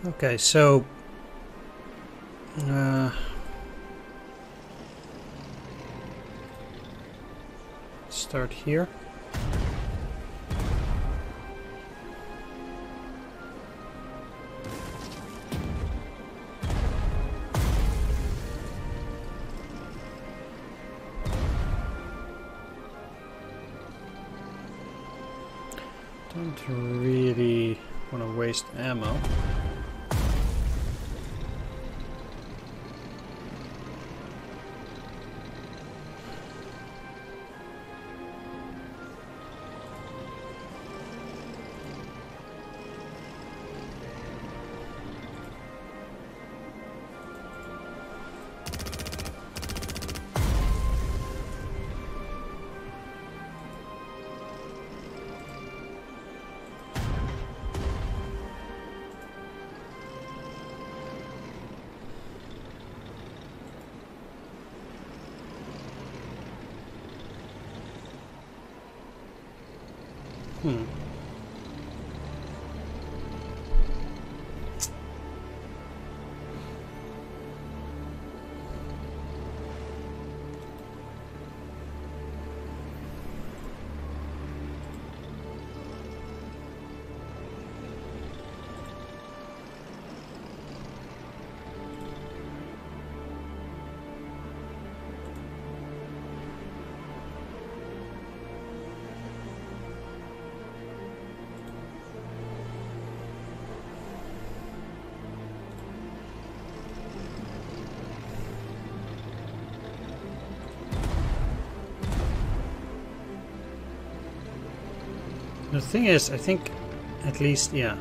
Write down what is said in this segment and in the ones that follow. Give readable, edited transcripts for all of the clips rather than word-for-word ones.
Okay, so start here. Don't really want to waste ammo. The thing is, I think, at least, yeah.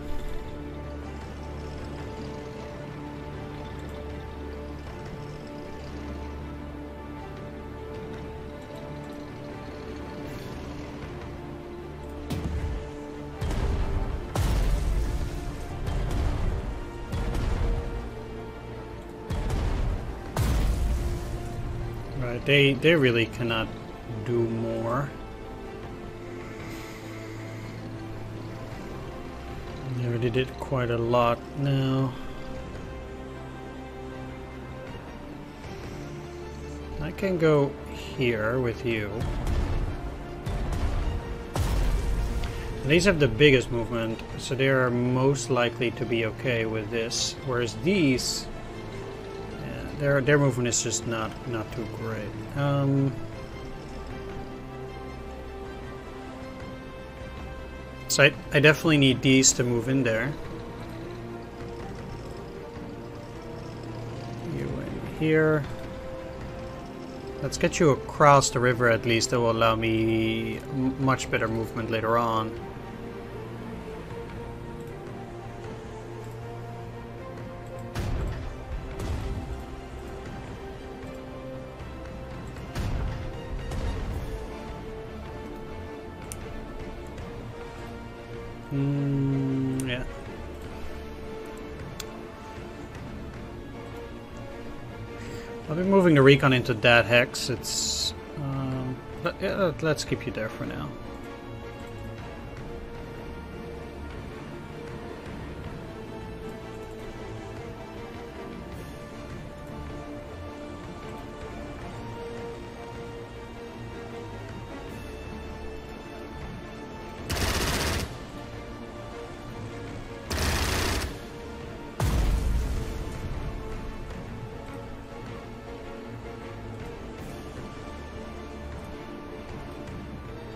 Right, they really cannot do more. They already did quite a lot now. I can go here with you. These have the biggest movement, so they are most likely to be okay with this. Whereas these, yeah, their movement is just not too great. So I definitely need these to move in there. You in here. Let's get you across the river at least. That will allow me much better movement later on. Yeah. I'll be moving the recon into that hex. It's yeah, let's keep you there for now.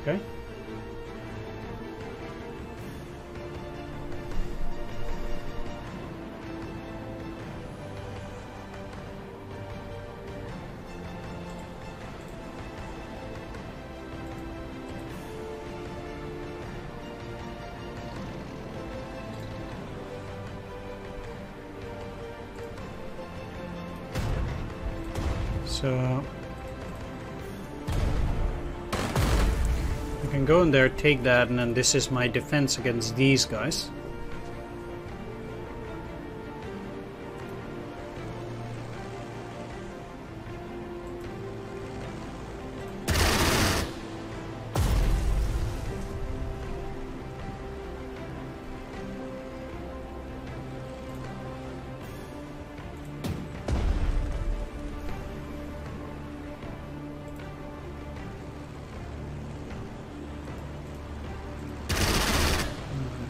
Okay. So I can go in there, take that, and then this is my defense against these guys.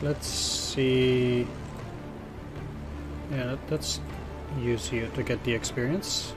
let's see. Yeah, let's use you to get the experience.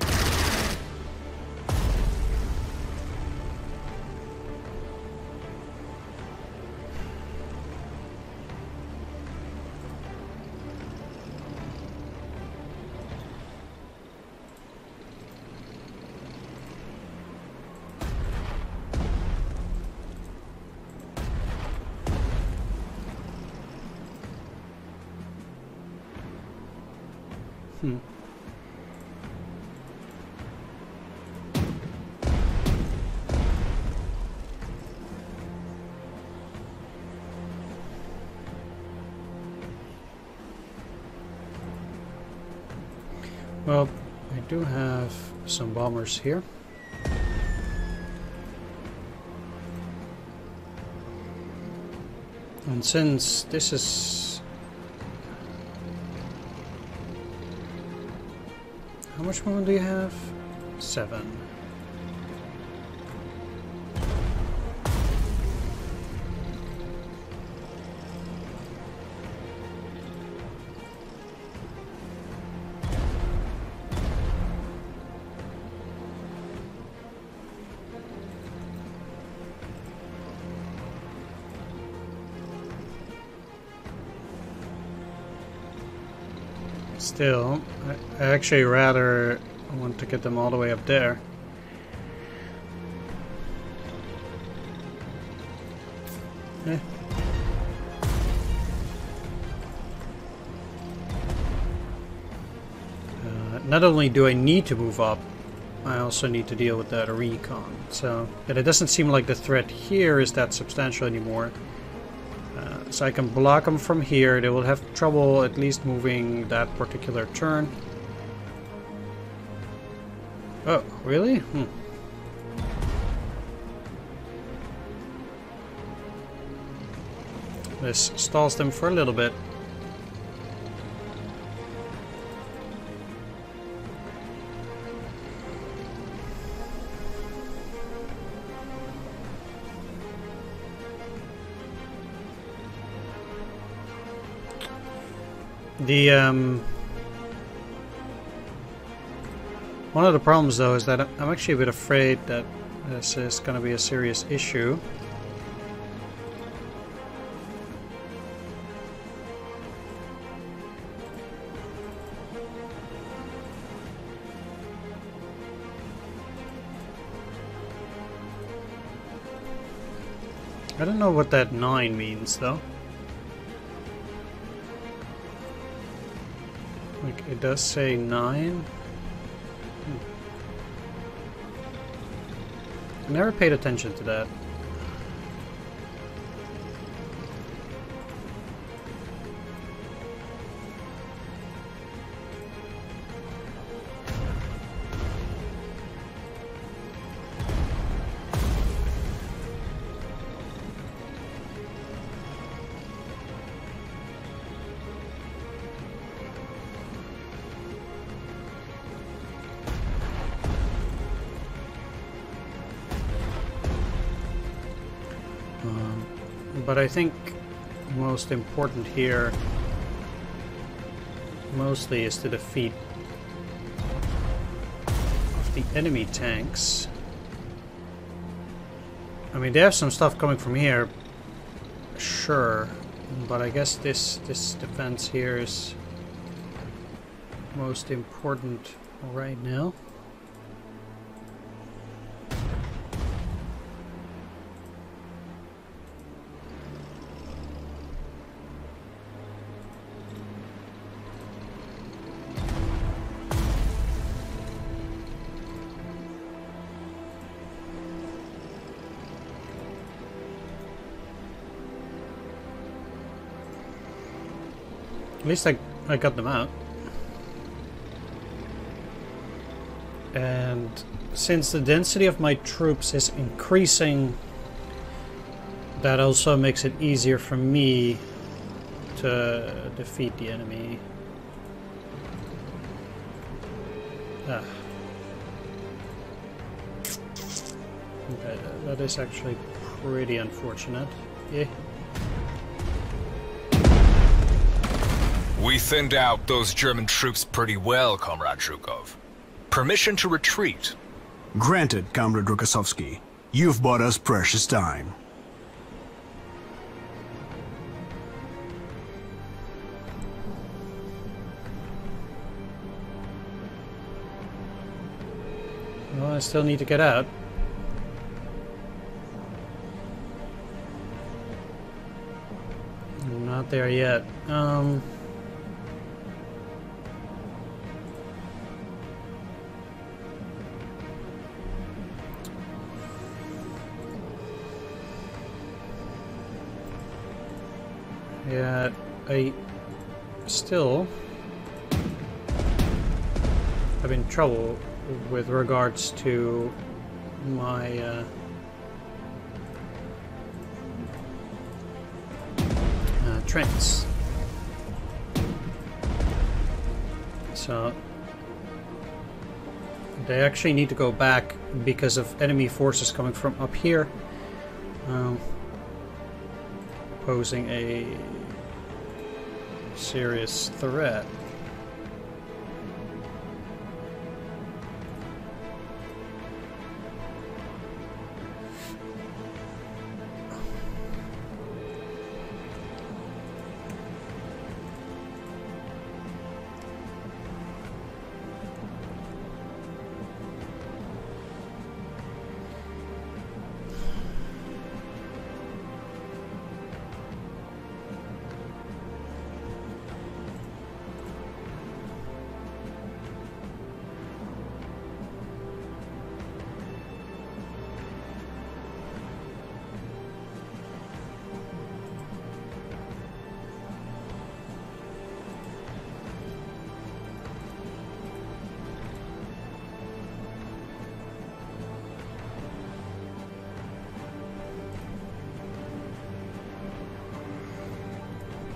Well, I do have some bombers here. And since this is... How much movement do you have? 7. Still, I actually rather want to get them all the way up there. Eh. Not only do I need to move up, I also need to deal with that recon. So, and it doesn't seem like the threat here is that substantial anymore. So I can block them from here. They will have trouble at least moving that particular turn. Oh, really? This stalls them for a little bit. The one of the problems though is that I'm actually a bit afraid that this is going to be a serious issue. I don't know what that 9 means though. Like, it does say 9. I never paid attention to that. But I think most important here mostly is to defeat of the enemy tanks. I mean, they have some stuff coming from here, sure, but I guess this defense here is most important right now. At least I got them out. And since the density of my troops is increasing, that also makes it easier for me to defeat the enemy. Ah. Okay, that is actually pretty unfortunate. Yeah. We thinned out those German troops pretty well, Comrade Zhukov. Permission to retreat. Granted, Comrade Rukasovsky. You've bought us precious time. Well, I still need to get out. I'm not there yet. Yeah, I still have in trouble with regards to my trains. So they actually need to go back because of enemy forces coming from up here, posing a serious threat.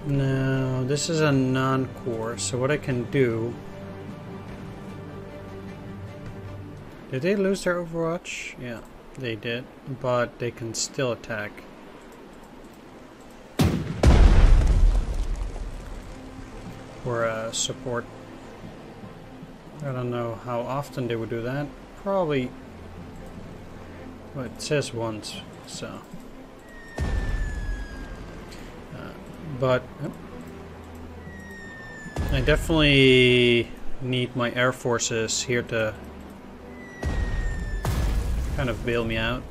No, this is a non-core, so what I can do... Did they lose their Overwatch? Yeah, they did, but they can still attack. Or support. I don't know how often they would do that. Probably... Well, it says once, so... But I definitely need my air forces here to kind of bail me out.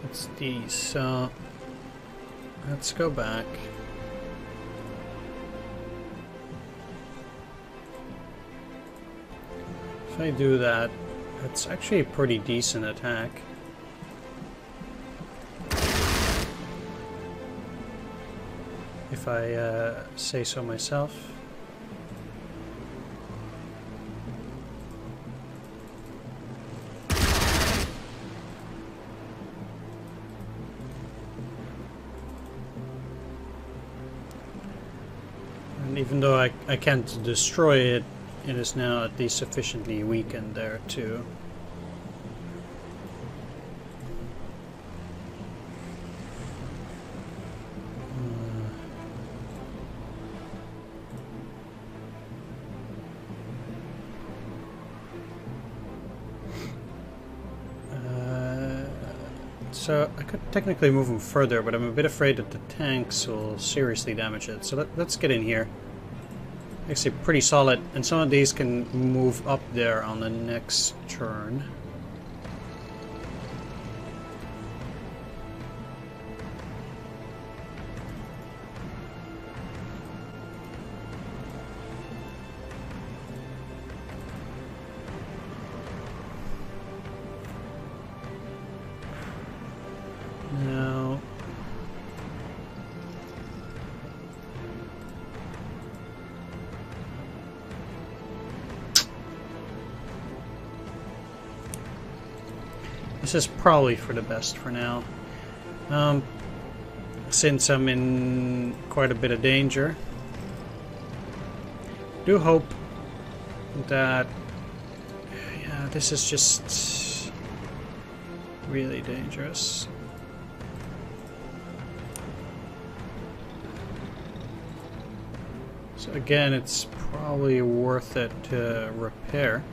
It's these, so let's go back. If I do that, it's actually a pretty decent attack. If I say so myself. Even though I can't destroy it, it is now at least sufficiently weakened there too. So I could technically move them further, but I'm a bit afraid that the tanks will seriously damage it. So let's get in here. Actually pretty solid, and some of these can move up there on the next turn. Now This is probably for the best for now. Since I'm in quite a bit of danger. Do hope that... Yeah, this is just really dangerous. So again, it's probably worth it to repair.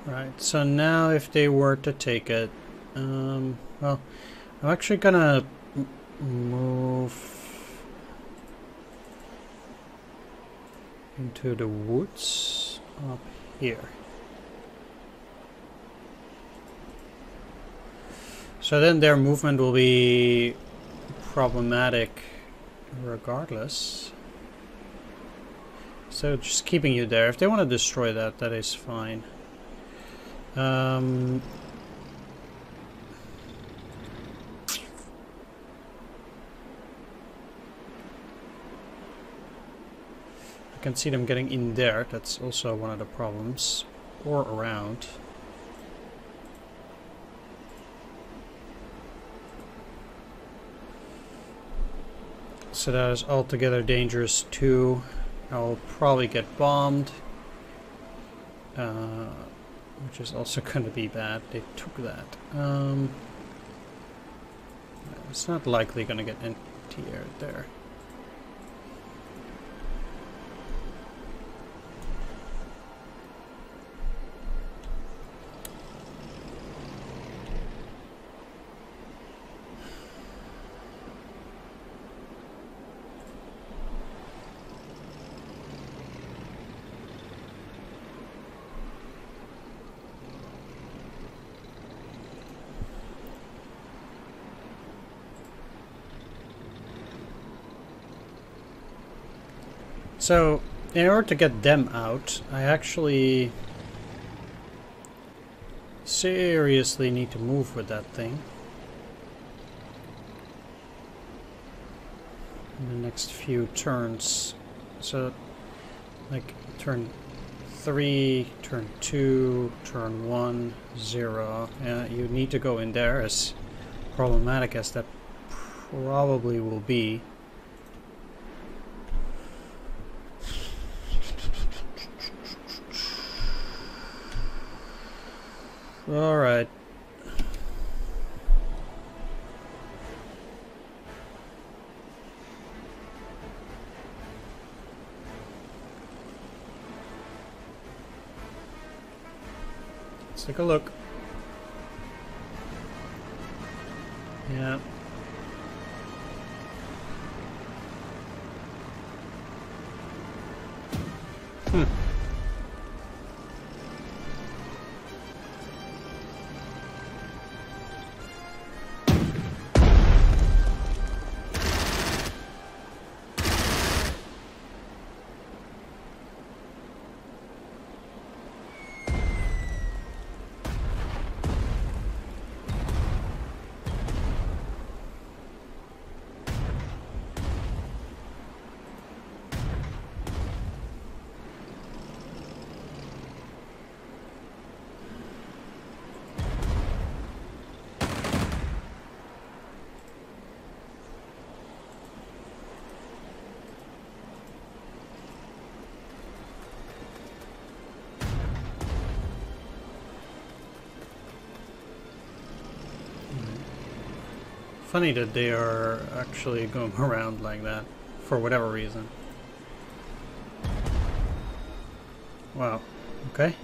Right, so now if they were to take it, well, I'm actually gonna move into the woods up here. So then their movement will be problematic regardless. So just keeping you there. If they want to destroy that, that is fine. I can see them getting in there. That's also one of the problems. Or around. So that is altogether dangerous too. I'll probably get bombed. Which is also going to be bad. They took that. It's not likely going to get anti-air there. So, in order to get them out, I actually seriously need to move with that thing in the next few turns. So, like turn 3, turn 2, turn 1, 0. You need to go in there, as problematic as that probably will be. All right. Let's take a look. Yeah. Funny that they are actually going around like that, for whatever reason. Wow, okay.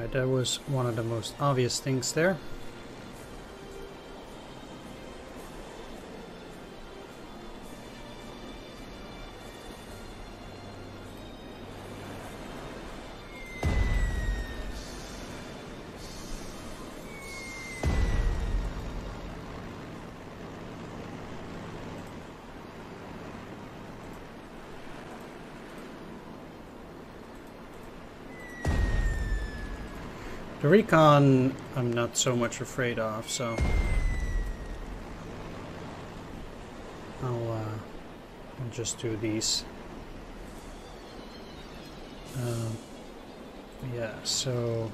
Alright, that was one of the most obvious things there. The recon I'm not so much afraid of, so I'll just do these. Yeah, so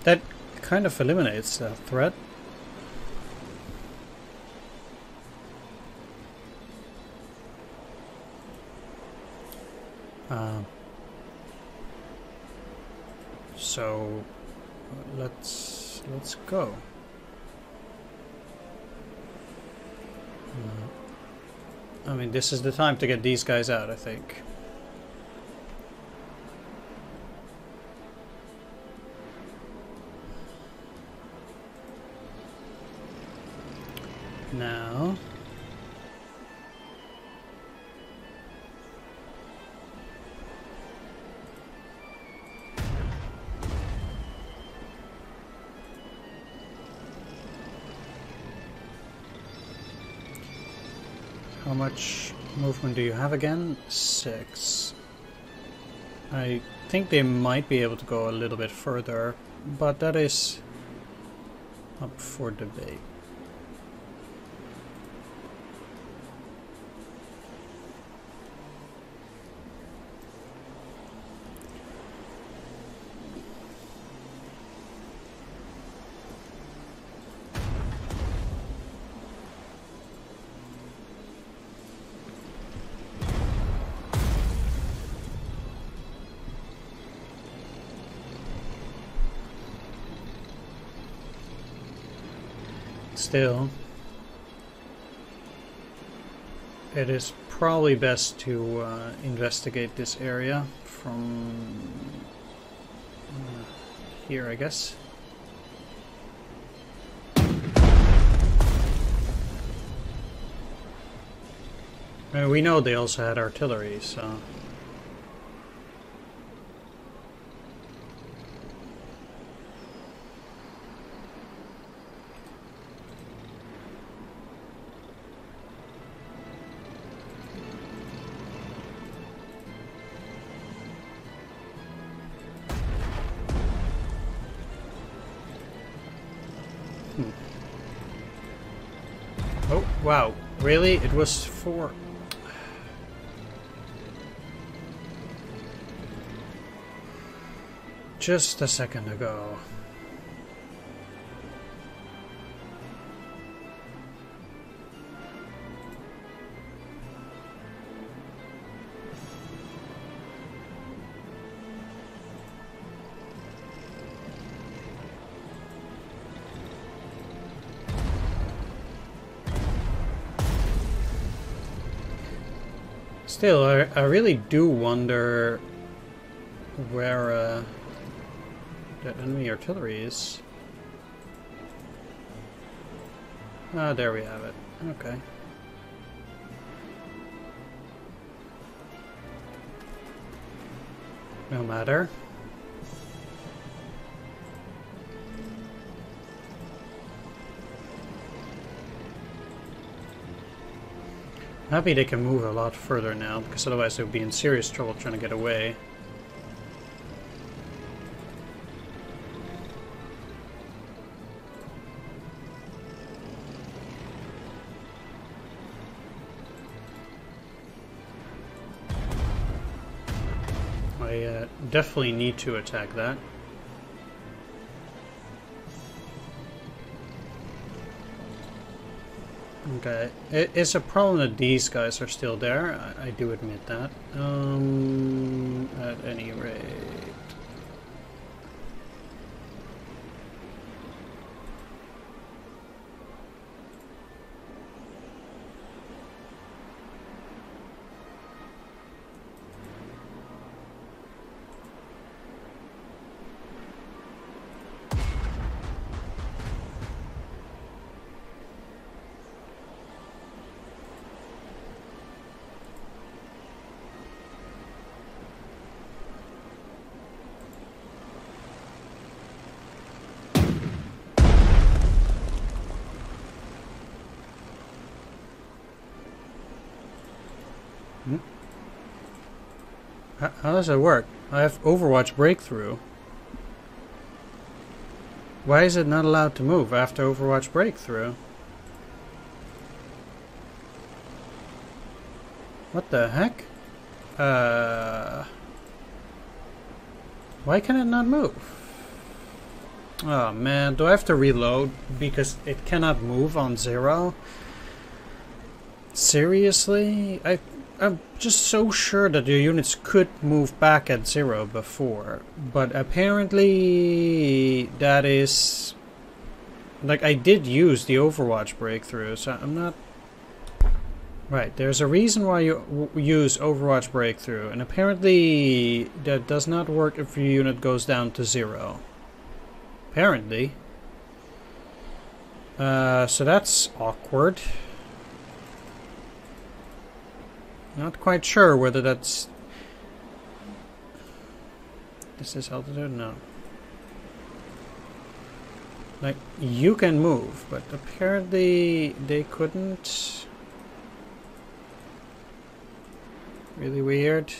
that kind of eliminates that threat. So let's go. I mean, this is the time to get these guys out, I think. Now, how much movement do you have again? 6. I think they might be able to go a little bit further, but that is up for debate. Still, it is probably best to investigate this area from here, I guess. I mean, we know they also had artillery, so... Oh, wow. Really? It was 4. Just a second ago. Still, I really do wonder where the enemy artillery is. Ah, there we have it. Okay. No matter. Happy they can move a lot further now, because otherwise they would be in serious trouble trying to get away. I definitely need to attack that. Okay, it's a problem that these guys are still there. I do admit that. At any rate. How does it work? I have Overwatch Breakthrough. Why is it not allowed to move after Overwatch Breakthrough? What the heck? Why can it not move? Oh man, do I have to reload because it cannot move on 0? Seriously? I'm just so sure that your units could move back at 0 before, but apparently that is... Like, I did use the Overwatch Breakthrough, so I'm not... Right, there's a reason why you use Overwatch Breakthrough, and apparently that does not work if your unit goes down to 0. Apparently. So that's awkward. Not quite sure whether that's... Is this altitude? No. Like, you can move, but apparently they couldn't. Really weird.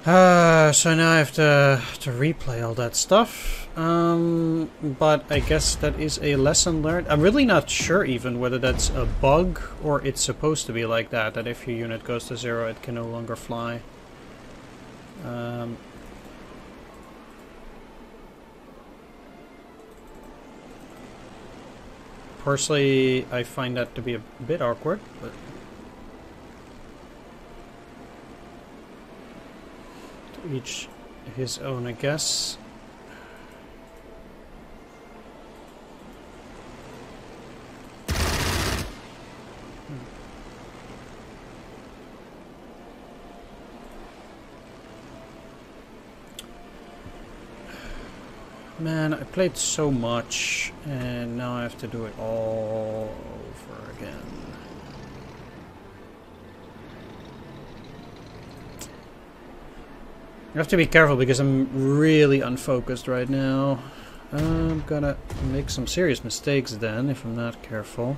So now I have to replay all that stuff. But I guess that is a lesson learned. I'm really not sure even whether that's a bug or it's supposed to be like that if your unit goes to 0 it can no longer fly. Personally, I find that to be a bit awkward, but to each his own, I guess. Man, I played so much, and now I have to do it all over again. I have to be careful because I'm really unfocused right now. I'm gonna make some serious mistakes then if I'm not careful.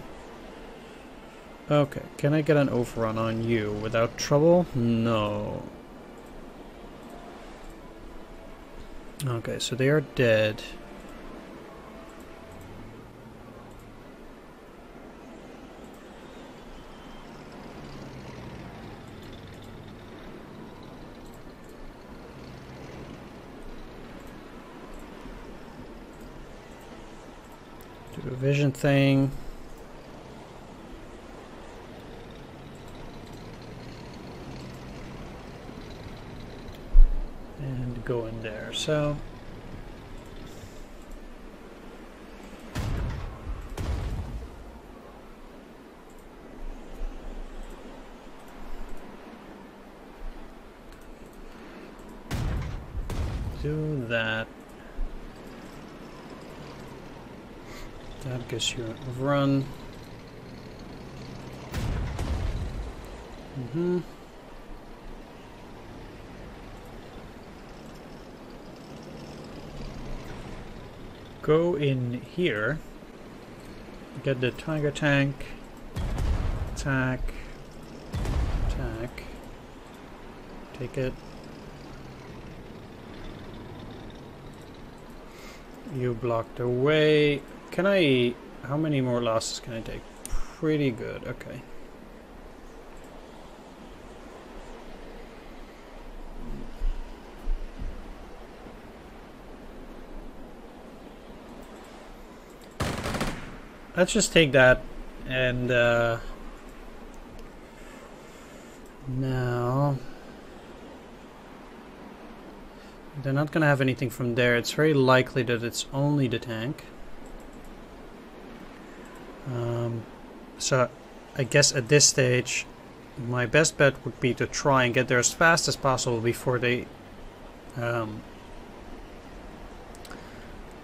Okay, can I get an overrun on you without trouble? No. Okay, so they are dead. Do a vision thing. And go in there. So do that. That gives you a run. Go in here. Get the tiger tank. Attack. Attack. Take it. You blocked away. Can I... How many more losses can I take? Pretty good, okay. let's just take that and now they're not gonna have anything from there. It's very likely that it's only the tank. So I guess at this stage my best bet would be to try and get there as fast as possible before they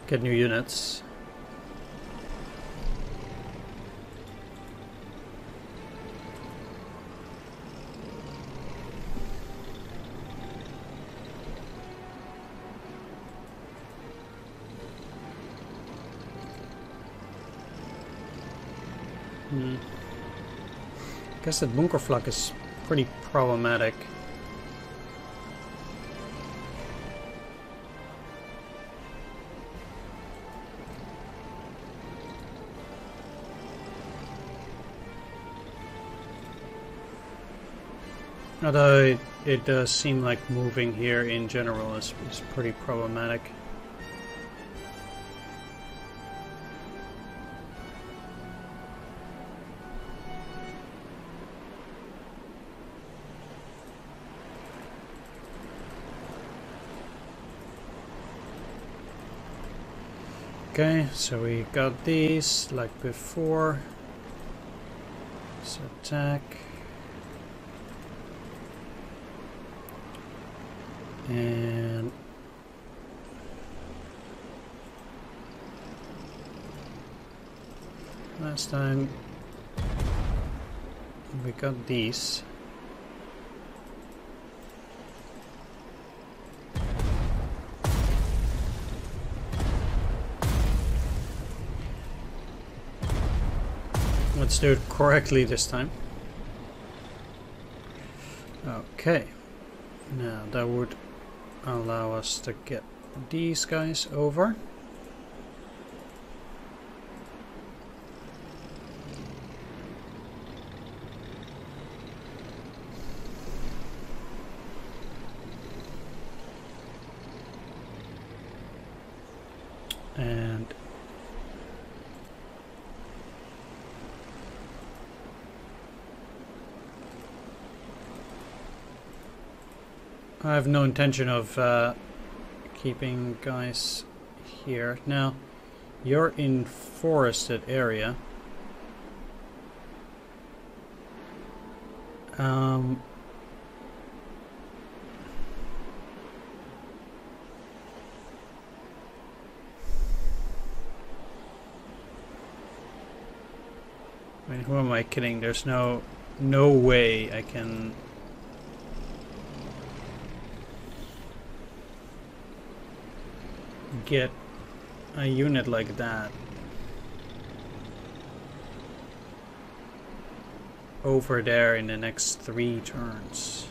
get new units. I guess that bunker flak is pretty problematic. Although it does seem like moving here in general is pretty problematic. Okay, so we got these like before. Let's attack. And last time we got these. Let's do it correctly this time. Okay, now that would allow us to get these guys over. And I have no intention of keeping guys here. Now, you're in forested area. I mean, who am I kidding? There's no way I can get a unit like that over there in the next 3 turns.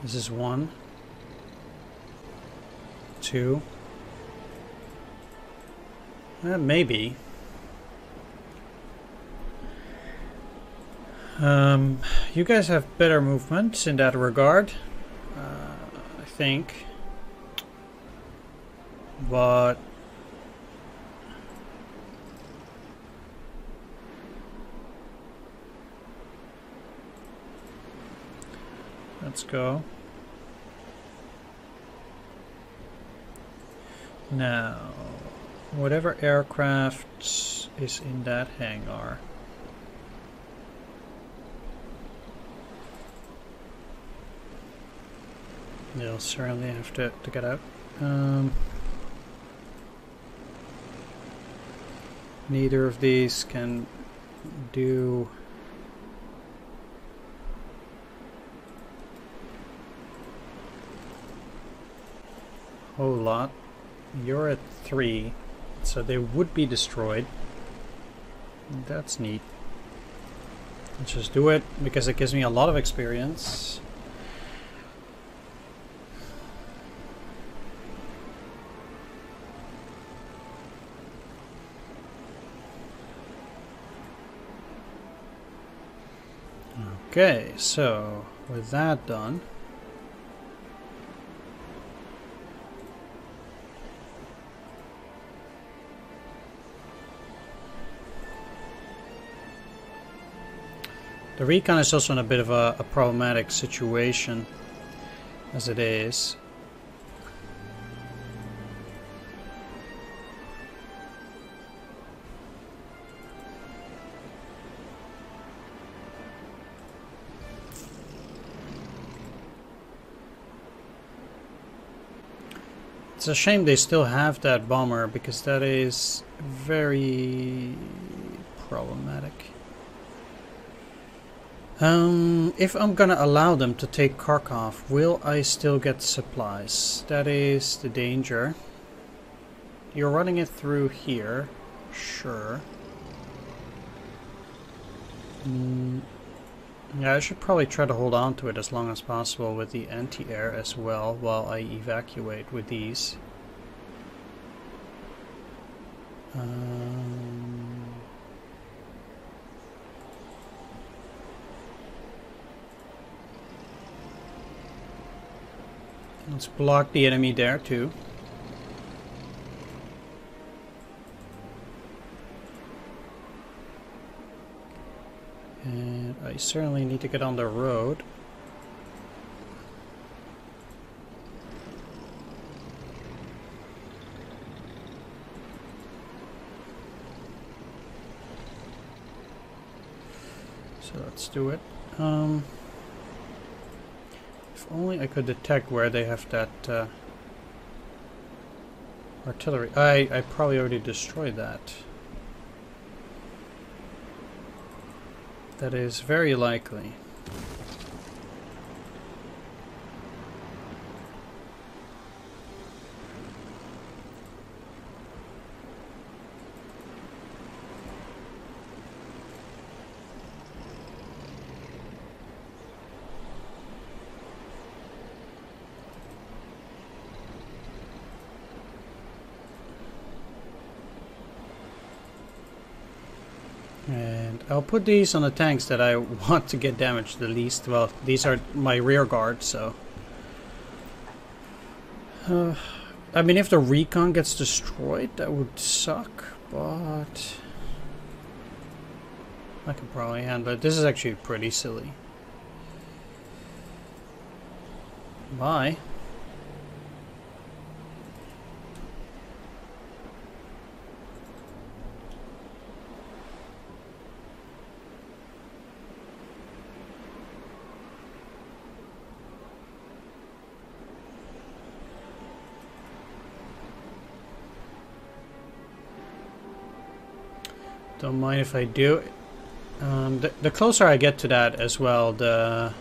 This is 1, 2. Maybe. You guys have better movement in that regard, I think. But let's go. Now, whatever aircraft is in that hangar. They'll certainly have to get out. Neither of these can do a whole lot. You're at 3, so they would be destroyed. That's neat. Let's just do it because it gives me a lot of experience. Okay, so with that done, The recon is also in a bit of a problematic situation as it is. It's a shame they still have that bomber, because that is very problematic. If I'm gonna allow them to take Kharkov, will I still get supplies? That is the danger. You're running it through here, sure. Yeah, I should probably try to hold on to it as long as possible with the anti-air as well, while I evacuate with these. Let's block the enemy there too. And I certainly need to get on the road. So let's do it. If only I could detect where they have that artillery. I probably already destroyed that. That is very likely. And I'll put these on the tanks that I want to get damaged the least. Well, these are my rear guard, so... I mean, if the recon gets destroyed, that would suck, but... I can probably handle it. This is actually pretty silly. Bye. Don't mind if I do. The closer I get to that as well, the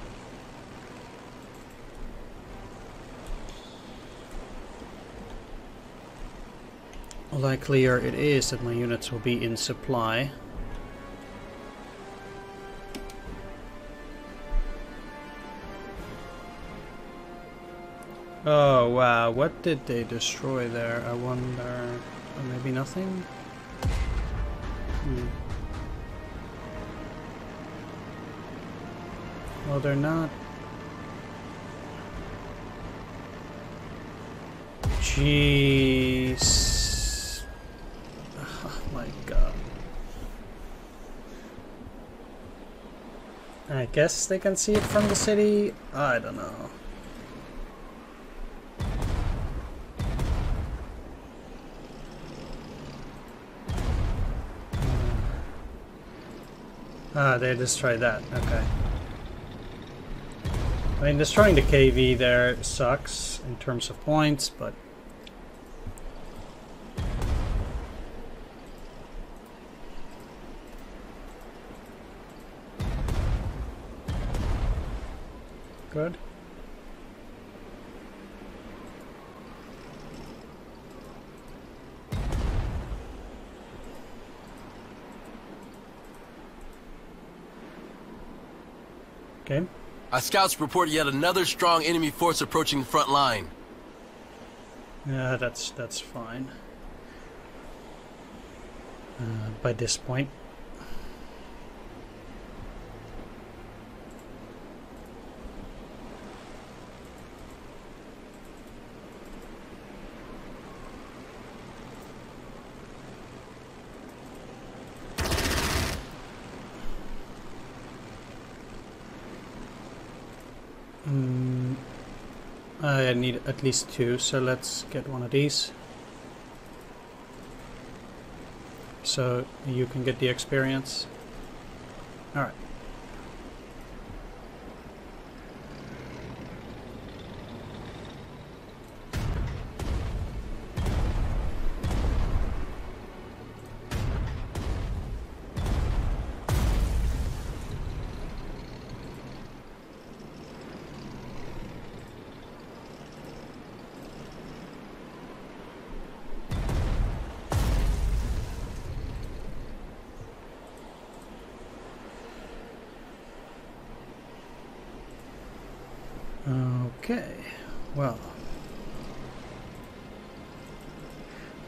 likelier it is that my units will be in supply. Oh wow, what did they destroy there? I wonder. Maybe nothing? Well, they're not. Jeez. Oh my god. I guess they can see it from the city? I don't know. Ah, they destroyed that. Okay. I mean, destroying the KV there sucks in terms of points, but... Good. Okay. Our scouts report yet another strong enemy force approaching the front line. Yeah, that's fine. By this point. I need at least 2, so let's get one of these. So you can get the experience. Alright. Okay, well,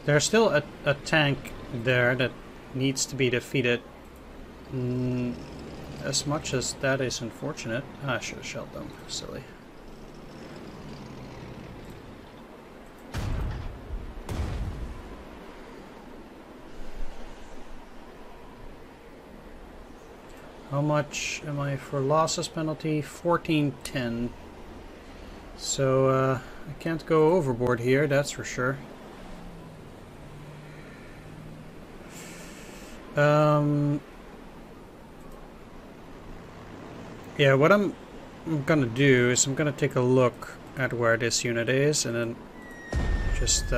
there's still a tank there that needs to be defeated. As much as that is unfortunate, I should have shelled them. Silly. How much am I for losses penalty? 1410. So I can't go overboard here, that's for sure. Yeah, what I'm gonna do is I'm gonna take a look at where this unit is and then just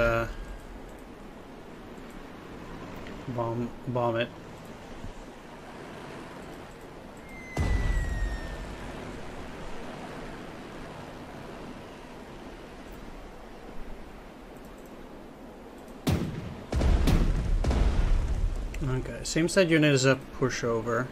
bomb it. Okay, seems that unit is a pushover.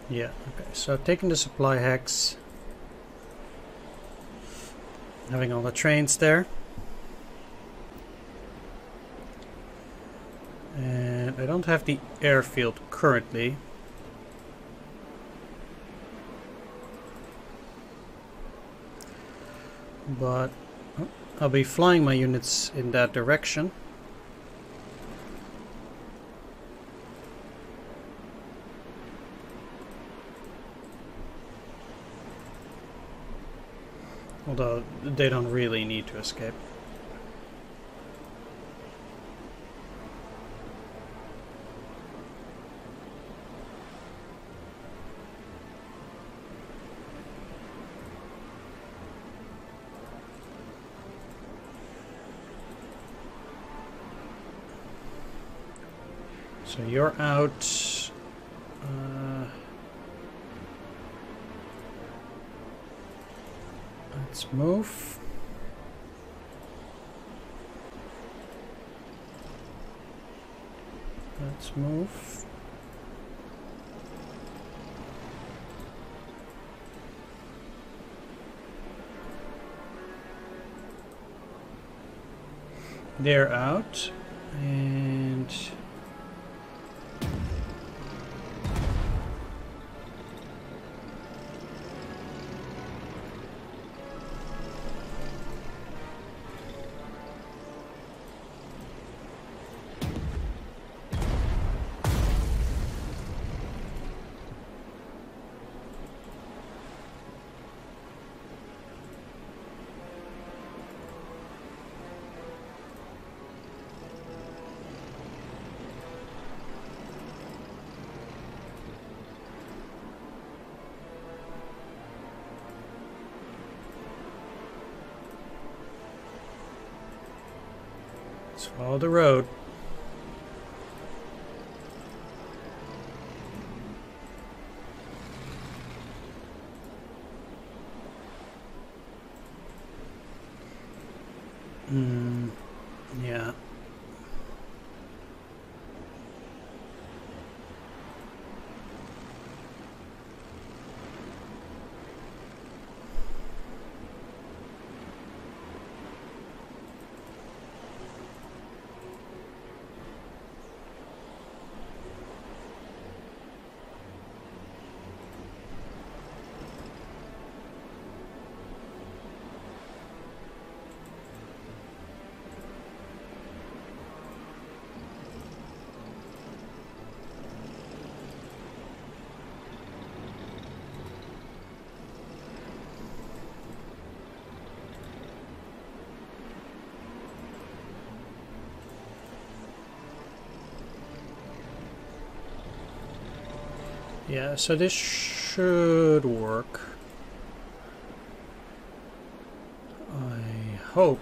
Yeah, okay, so taking the supply hex, having all the trains there. And I don't have the airfield currently. But I'll be flying my units in that direction. Although they don't really need to escape. So you're out. Let's move. Let's move. They're out. And let's follow the road. Yeah. Yeah, so this should work. I hope.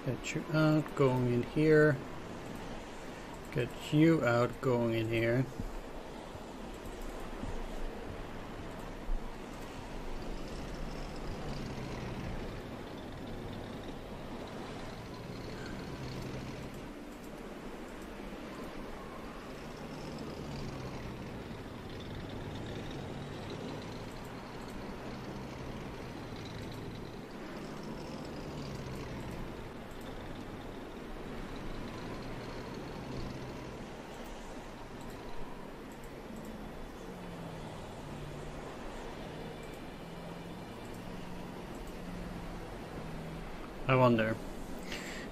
Get you out, going in here. Get you out, going in here. I wonder.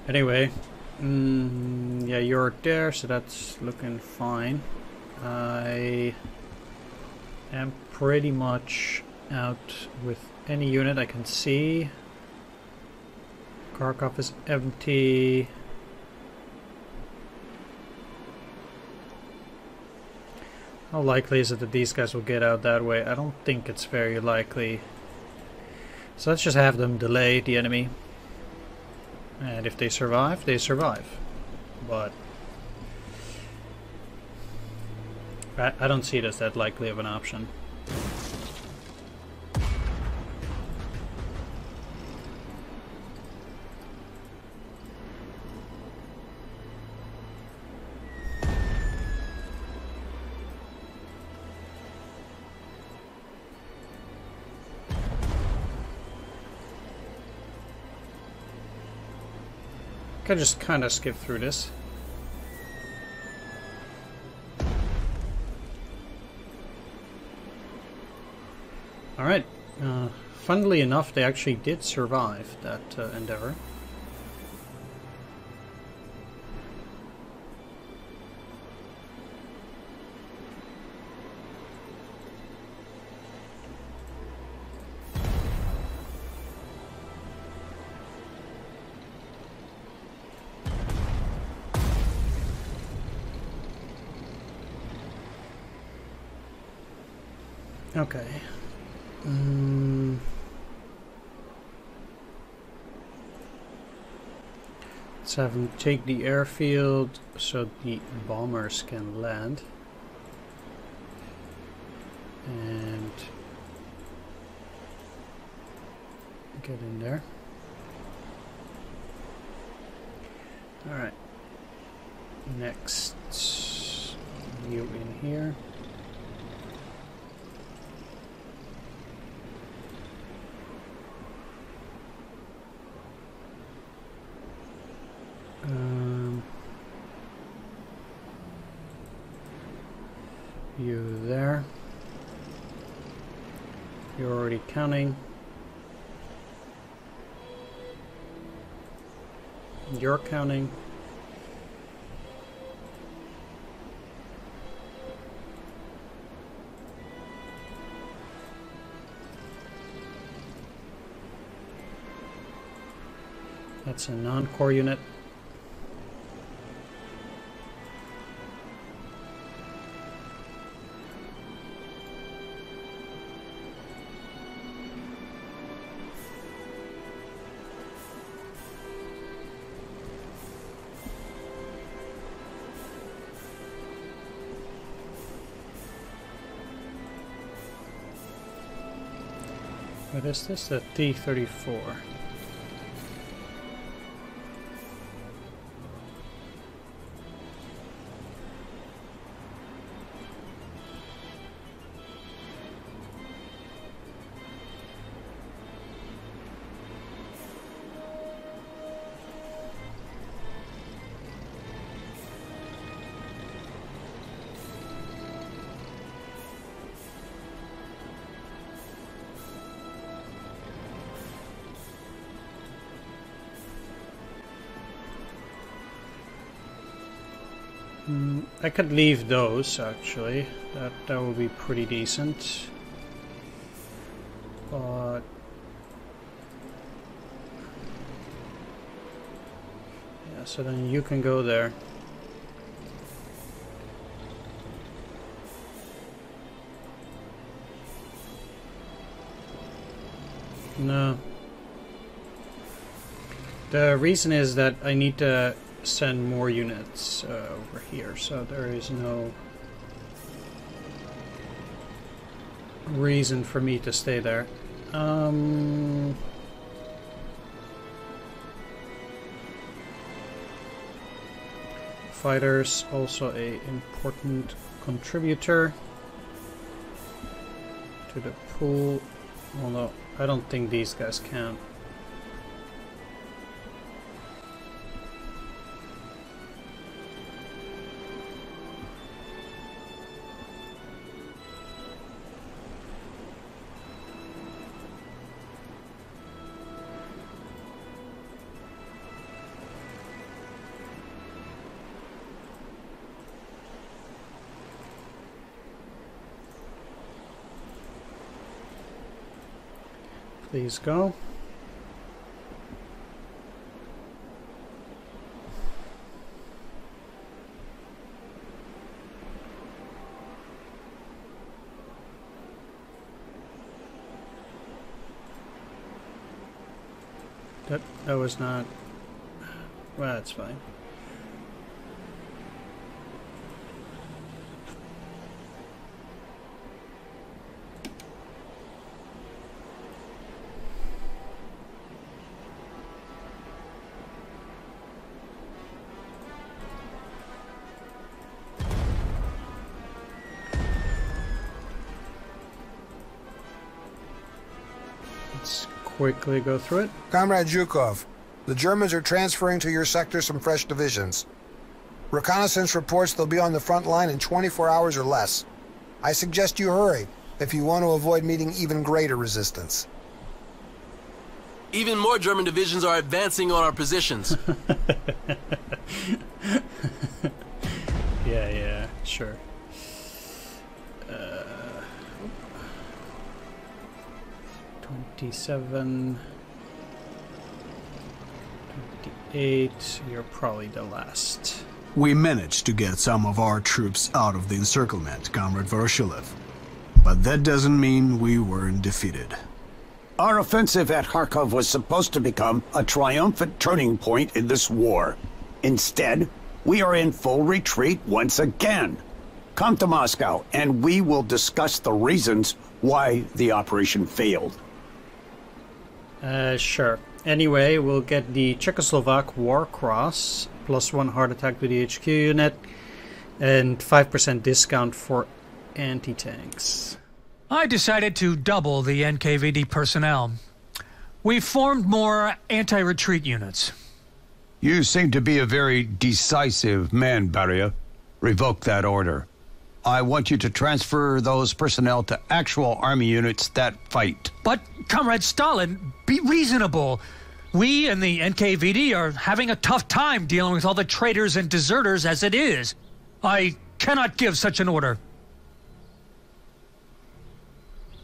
Anyway, yeah, you're there, so that's looking fine. I am pretty much out with any unit I can see. Kharkov is empty. How likely is it that these guys will get out that way? I don't think it's very likely. So let's just have them delay the enemy. And if they survive, they survive. But I don't see it as that likely of an option. Can just kind of skip through this. Alright, funnily enough, they actually did survive that endeavor. Okay. Let's have them take the airfield so the bombers can land. And get in there. Alright. Next, you in here. You there. You're already counting. You're counting. That's a non-core unit. What is this? The T-34. I could leave those, actually. That would be pretty decent. But... yeah, so then you can go there. No. The reason is that I need to send more units over here, so there is no reason for me to stay there. Fighters, also a important contributor to the pool, although I don't think these guys can. Please go. That was not... well, that's fine. Quickly go through it. Comrade Zhukov, the Germans are transferring to your sector some fresh divisions. Reconnaissance reports they'll be on the front line in 24 hours or less. I suggest you hurry if you want to avoid meeting even greater resistance. Even more German divisions are advancing on our positions. Yeah, sure. 27, 28, you're probably the last. We managed to get some of our troops out of the encirclement, Comrade Voroshilev. But that doesn't mean we weren't defeated. Our offensive at Kharkov was supposed to become a triumphant turning point in this war. Instead, we are in full retreat once again. Come to Moscow, and we will discuss the reasons why the operation failed. Sure. Anyway, we'll get the Czechoslovak War Cross, +1 heart attack to the HQ unit, and 5% discount for anti-tanks. I decided to double the NKVD personnel. We've formed more anti-retreat units. You seem to be a very decisive man, Beria. Revoke that order. I want you to transfer those personnel to actual army units that fight. But, Comrade Stalin, be reasonable. We and the NKVD are having a tough time dealing with all the traitors and deserters as it is. I cannot give such an order.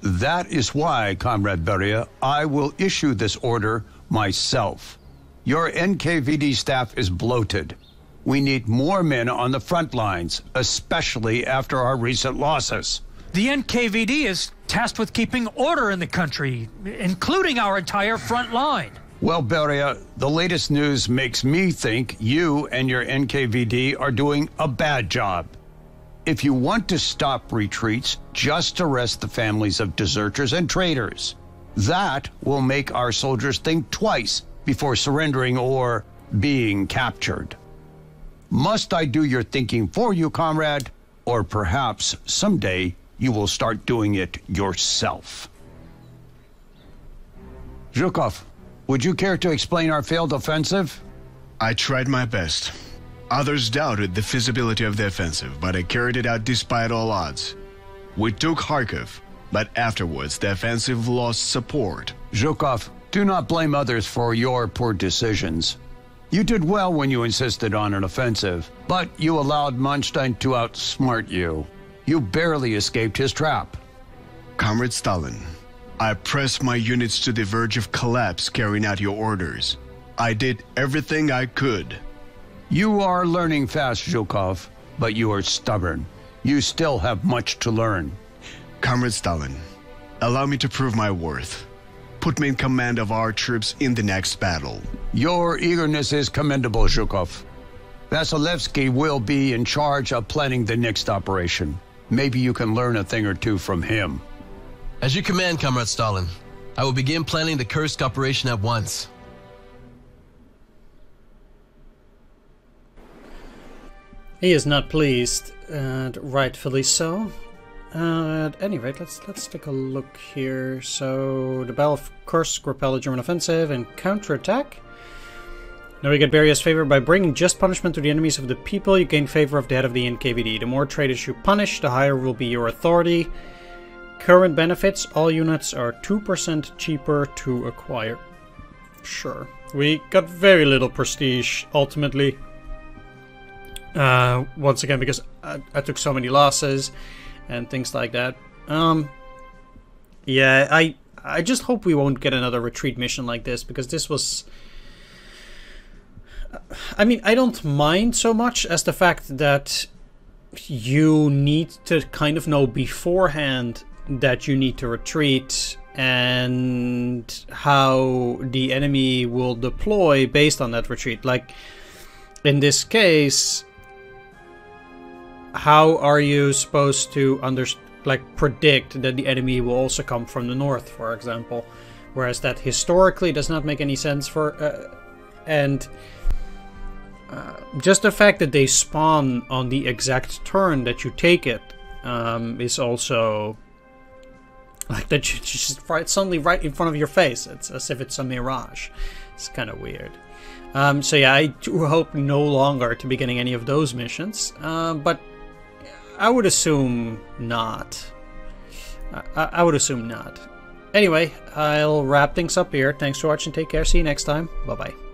That is why, Comrade Beria, I will issue this order myself. Your NKVD staff is bloated. We need more men on the front lines, especially after our recent losses. The NKVD is tasked with keeping order in the country, including our entire front line. Well, Beria, the latest news makes me think you and your NKVD are doing a bad job. If you want to stop retreats, just arrest the families of deserters and traitors. That will make our soldiers think twice before surrendering or being captured. Must I do your thinking for you, comrade? Or perhaps someday you will start doing it yourself. Zhukov, would you care to explain our failed offensive? I tried my best. Others doubted the feasibility of the offensive, but I carried it out despite all odds. We took Kharkov, but afterwards the offensive lost support. Zhukov, do not blame others for your poor decisions. You did well when you insisted on an offensive, but you allowed Manstein to outsmart you. You barely escaped his trap. Comrade Stalin, I pressed my units to the verge of collapse carrying out your orders. I did everything I could. You are learning fast, Zhukov, but you are stubborn. You still have much to learn. Comrade Stalin, allow me to prove my worth. Put me in command of our troops in the next battle. Your eagerness is commendable, Zhukov. Vasilevsky will be in charge of planning the next operation. Maybe you can learn a thing or two from him. As you command, Comrade Stalin. I will begin planning the Kursk operation at once. He is not pleased, and rightfully so. At any rate, let's take a look here. So, the Battle of Kursk repelled the German offensive and counterattack. Now we get various favor by bringing just punishment to the enemies of the people. You gain favor of the head of the NKVD. The more traitors you punish, the higher will be your authority. Current benefits: all units are 2% cheaper to acquire. Sure. We got very little prestige, ultimately. Once again, because I took so many losses and things like that. Yeah, I just hope we won't get another retreat mission like this, because this was... I mean, I don't mind so much as the fact that you need to kind of know beforehand that you need to retreat and how the enemy will deploy based on that retreat. Like, in this case, how are you supposed to predict that the enemy will also come from the north, for example? Whereas that historically does not make any sense for... just the fact that they spawn on the exact turn that you take it is also... Like, that you just suddenly right in front of your face. It's as if it's a mirage. It's kind of weird. So yeah, I do hope no longer to be getting any of those missions. But I would assume not. I would assume not. Anyway, I'll wrap things up here. Thanks for watching. Take care. See you next time. Bye-bye.